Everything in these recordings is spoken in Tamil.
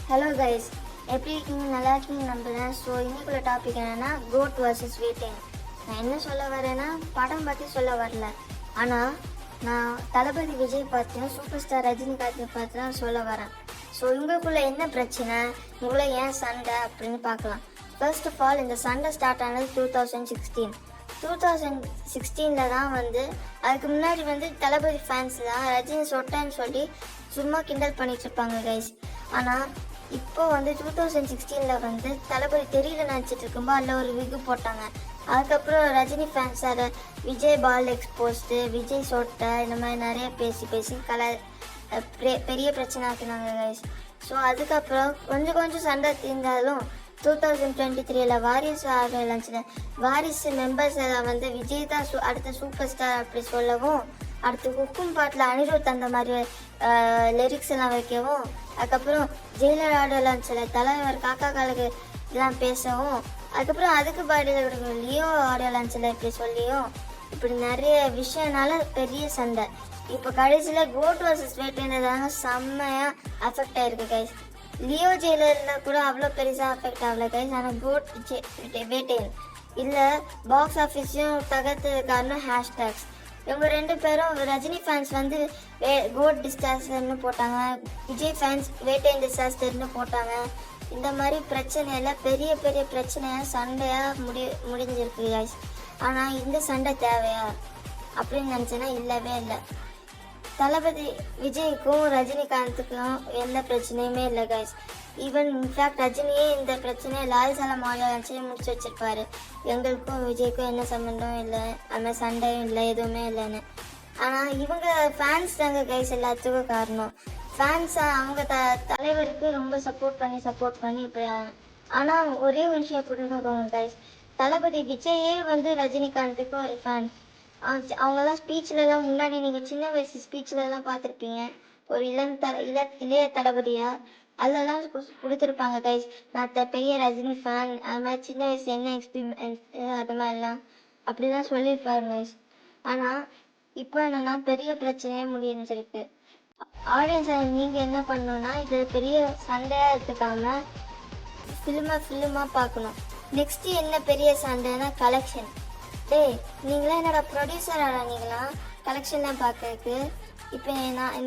ஹலோ கைஸ், எப்படி இருக்கீங்க? நல்லா இருக்கீங்க நம்புகிறேன். ஸோ இன்னைக்குள்ள டாபிக் என்னென்னா கோட் வர்சஸ் வீட்டேன். நான் என்ன சொல்ல வரேன்னா படம் பற்றி சொல்ல வரல, ஆனால் நான் தளபதி விஜய் பார்த்தியும் சூப்பர் ஸ்டார் ரஜினிகாந்த் பார்த்து தான் சொல்ல வரேன். ஸோ இவங்களுக்குள்ள என்ன பிரச்சனை, இவங்கள ஏன் சண்டை அப்படின்னு பார்க்கலாம். ஃபர்ஸ்ட் ஆஃப் ஆல், இந்த சண்டை ஸ்டார்ட் ஆனது 2016 தான் அதுக்கு முன்னாடி தளபதி ஃபேன்ஸ் தான் ரஜினி சொட்டேன்னு சொல்லி சும்மா கிண்டல் பண்ணிட்டு இருப்பாங்க கைஸ். ஆனால் இப்போ 2016 தளபதி தெரியல நினச்சிட்டு இருக்கும்போது அதில் ஒரு விகு போட்டாங்க. அதுக்கப்புறம் ரஜினி ஃபேன்ஸ் அதை விஜய் பால் எக்ஸ்போஸ்டு, விஜய் சொட்டை, இந்த மாதிரி நிறைய பேசி பெரிய பிரச்சனை ஆக்கினாங்க கைஸ். ஸோ அதுக்கப்புறம் கொஞ்சம் சண்டை தீர்ந்தாலும் 2023 வாரிசு ஆரம்பிச்சு வாரிசு மெம்பர்ஸ் விஜய் தான் அடுத்த சூப்பர் ஸ்டார் அப்படி சொல்லவும், அடுத்து குக்கும் பாட்டில் அனிருத் அந்த மாதிரி லிரிக்ஸ் எல்லாம் வைக்கவும், அதுக்கப்புறம் ஜெயிலர் ஆடலாம் சில தலைவர் காக்கா காலுக்கு இதெல்லாம் பேசவும், அதுக்கப்புறம் அதுக்கு பாடியில் கொடுக்கும் லியோ ஆடியோ லான்ச்சில் இப்படி சொல்லியும் இப்படி நிறைய விஷயம்னால பெரிய சண்டை. இப்போ கடைசியில் கோட் வர்சஸ் வேட்டைன்றதாங்க செம்மையாக அஃபெக்ட் ஆகிருக்கு கைஸ். லியோ ஜெயிலரில் கூட அவ்வளோ பெருசாக அஃபெக்ட் ஆகல கைஸ். ஆனால் கோட் வேட்டையன் இல்லை பாக்ஸ் ஆஃபீஸையும் தகர்த்தது காரணம் ஹேஷ்டேக்ஸ். இவங்க ரெண்டு பேரும் ரஜினி ஃபேன்ஸ் கோட் டிசாஸ்டர்னு போட்டாங்க, விஜய் ஃபேன்ஸ் வேட்டையன் டிசாஸ்டர்னு போட்டாங்க. இந்த மாதிரி பிரச்சனையெல்லாம் பெரிய பெரிய பிரச்சனையாக சண்டையாக முடிஞ்சிருக்கு கைஸ். ஆனால் இந்த சண்டை தேவையா அப்படின்னு நினச்சேன்னா இல்லவே இல்லை. தளபதி விஜய்க்கும் ரஜினிகாந்துக்கும் எந்த பிரச்சனையுமே இல்லை கைஸ். ஈவன் இன்ஃபேக்ட் ரஜினியே இந்த பிரச்சனையை லால் சலம் ஆடியோ லான்ச்சே முடிச்சு வச்சிருப்பாரு. எங்களுக்கும் விஜய்க்கும் என்ன சம்மந்தம் இல்லை, அந்த சண்டையும் இல்லை, எதுவுமே இல்லைன்னு. ஆனால் இவங்க ஃபேன்ஸ் தாங்க கைஸ் எல்லாத்துக்கும் காரணம். ஃபேன்ஸ் அவங்க தலைவருக்கு ரொம்ப சப்போர்ட் பண்ணி இப்படி. ஆனால் ஒரே ஒரு விஷயம் புரிஞ்சுக்கோங்க கைஸ், தளபதி விஜயே ரஜினிகாந்துக்கு ஒரு ஃபேன். அவங்கெல்லாம் ஸ்பீச்லலாம் முன்னாடி நீங்கள் சின்ன வயசு ஸ்பீச்லலாம் பார்த்துருப்பீங்க, ஒரு இளைய தளபதியா அதெல்லாம் கொடுத்துருப்பாங்க கைஸ். நான் பெரிய ரஜினி ஃபேன், அது மாதிரி சின்ன வயசு என்ன எக்ஸ்பீரியன்ஸ் அது மாதிரிலாம் அப்படிலாம் சொல்லியிருப்பாரு கைஸ். ஆனால் இப்போ என்னன்னா பெரிய பிரச்சனையே முடிஞ்சிருக்கு. ஆடியன்ஸ் நீங்கள் என்ன பண்ணணும்னா இது பெரிய சண்டையாக எடுத்துக்காம ஃபிலிமாக பார்க்கணும். நெக்ஸ்ட் என்ன பெரிய சண்டைனா கலெக்ஷன். நீங்களாம் என்னோட ப்ரொடியூசர் நீங்களாம் கலெக்ஷன்லாம் பார்க்கறதுக்கு. இப்போ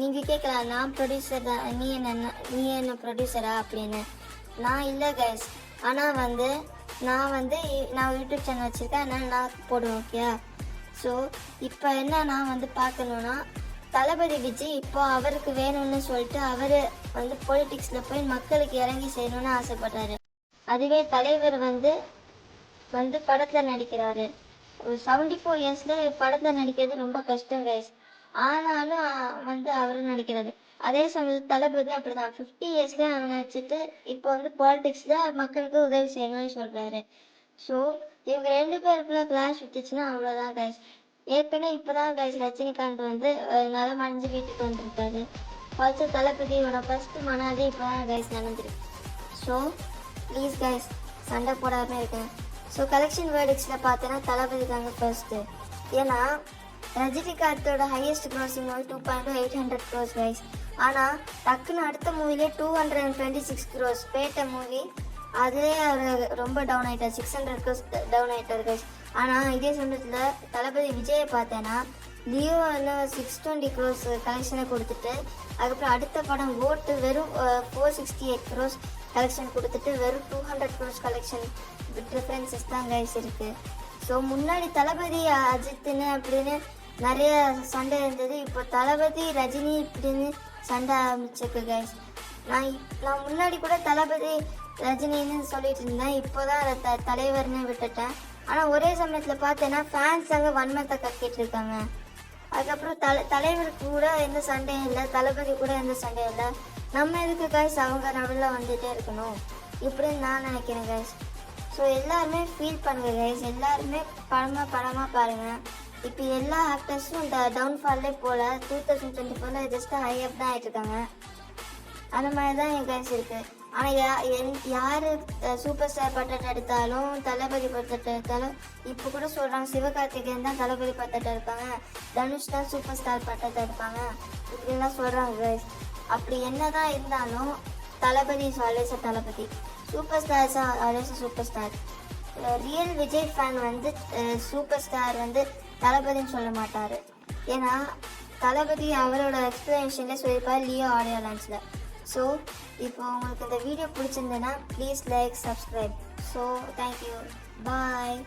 நீங்கள் கேட்கலாம், நான் ப்ரொடியூசர் தான், நீ என்ன ப்ரொடியூசரா அப்படின்னு. நான் இல்லை கைஸ். ஆனால் நான் யூடியூப் சேனல் வச்சுருக்கேன், அதனால் நான் போடுவேன். ஓகே. ஸோ இப்போ என்ன நான் பார்க்கணுன்னா தளபதி விஜய் இப்போ அவருக்கு வேணும்னு சொல்லிட்டு அவர் பொலிட்டிக்ஸில் போய் மக்களுக்கு இறங்கி செய்யணும்னு ஆசைப்பட்டாரு. அதுவே தலைவர் படத்தில் நடிக்கிறாரு. ஒரு 74 இயர்ஸில் படத்தில் நடிக்கிறது ரொம்ப கஷ்டம் கைஸ். ஆனாலும் அவரும் நடிக்கிறாரு. அதே சமயத்தில் தளபதி அப்படிதான் 50 இயர்ஸ்லேயே அவர் நடிச்சுட்டு இப்போ பாலிடிக்ஸில் மக்களுக்கு உதவி செய்யணும்னு சொல்கிறாரு. ஸோ இவங்க ரெண்டு பேருக்குள்ள கிளாஷ் விட்டுச்சுன்னா அவ்வளோதான் கைஸ். ஏற்கனவே இப்போதான் கைஸ் ரஜினிகாந்த் நலமடைஞ்சு வீட்டுக்கு வந்திருக்காரு. ஃபர்ஸ்ட் தளபதியோட ஃபர்ஸ்ட் மனாதே இப்போ தான் கைஸ் நடந்துருக்கு. ஸோ ப்ளீஸ் கைஸ் சண்டை போடாமல் இருக்கேன். ஸோ கலெக்ஷன் வேர்டிக்ஸில் பார்த்தோன்னா தளபதி தாங்க ஃபர்ஸ்ட்டு. ஏன்னா ரஜினிகாந்தோட ஹையஸ்ட் க்ரோசிங் 2.800 crores கைஸ். ஆனால் டக்குன்னு அடுத்த மூவிலே 226 crores பேட்ட மூவி, அதிலே அவர் ரொம்ப டவுன் ஆகிட்டார், 600 crores டவுன் ஆகிட்டார் கைஸ். ஆனால் இதே சமயத்தில் தளபதி விஜயை பார்த்தேன்னா லியோ 620 crores கலெக்ஷனை கொடுத்துட்டு, அதுக்கப்புறம் அடுத்த படம் ஓட்டு வெறும் 468 crores கலெக்ஷன் கொடுத்துட்டு வெறும் 200 crores கலெக்ஷன் டிஃப்ரென்சஸ் தான் கைஸ் இருக்குது. ஸோ முன்னாடி தளபதி அஜித்னு அப்படின்னு நிறைய சண்டை இருந்தது, இப்போ தளபதி ரஜினி இப்படின்னு சண்டை ஆரம்பிச்சிருக்கு கைஸ். நான் முன்னாடி கூட தளபதி ரஜினின்னு சொல்லிட்டு இருந்தேன், இப்போ தான் தலைவர்னு விட்டுட்டேன். ஆனால் ஒரே சமயத்தில் பார்த்தேன்னா ஃபேன்ஸ் அங்கே வன்மத்தை கக்கிட்டு இருக்காங்க. அதுக்கப்புறம் தலைவருக்கு கூட எந்த சண்டையும் இல்லை, தளபதி கூட எந்த சண்டையும் இல்லை. நம்ம எதுக்கு கைஸ் அவங்க நடுவில் வந்துகிட்டே இருக்கணும் இப்படின்னு நான் நினைக்கிறேன் கைஸ். ஸோ எல்லாருமே ஃபீல் பண்ணுங்க கைஸ், எல்லாருமே படமாக பாருங்கள். இப்போ எல்லா ஆக்டர்ஸும் இந்த டவுன்ஃபால்லே போல் 2024 ஜஸ்ட் ஹைஅப் தான் ஆகிட்டுருக்காங்க. அந்த மாதிரி தான் என் கைஸ் இருக்குது. ஆனால் யார் சூப்பர் ஸ்டார் பட்டத்தை எடுத்தாலும் தளபதி பட்டத்தை எடுத்தாலும் இப்போ கூட சொல்கிறாங்க சிவகார்த்திகேயன் தான் தளபதி பட்டத்தை எடுப்பாங்க, தனுஷ் தான் சூப்பர் ஸ்டார் பட்டத்தை எடுப்பாங்க இப்படிலாம் சொல்கிறாங்க கைஸ். அப்படி என்ன தான் இருந்தாலும் Thalapathy is always a Thalapathy, super stars are always a super star. Real Vijay fan வந்து சூப்பர் ஸ்டார் வந்து தளபதின்னு சொல்ல மாட்டார். ஏன்னா தளபதி அவரோட எக்ஸ்பிளனேஷனில் சொல்லியிருப்பார் லியோ ஆடியோ லான்ச்சில். ஸோ இப்போ உங்களுக்கு இந்த வீடியோ பிடிச்சிருந்ததுன்னா please like, subscribe. So thank you, bye.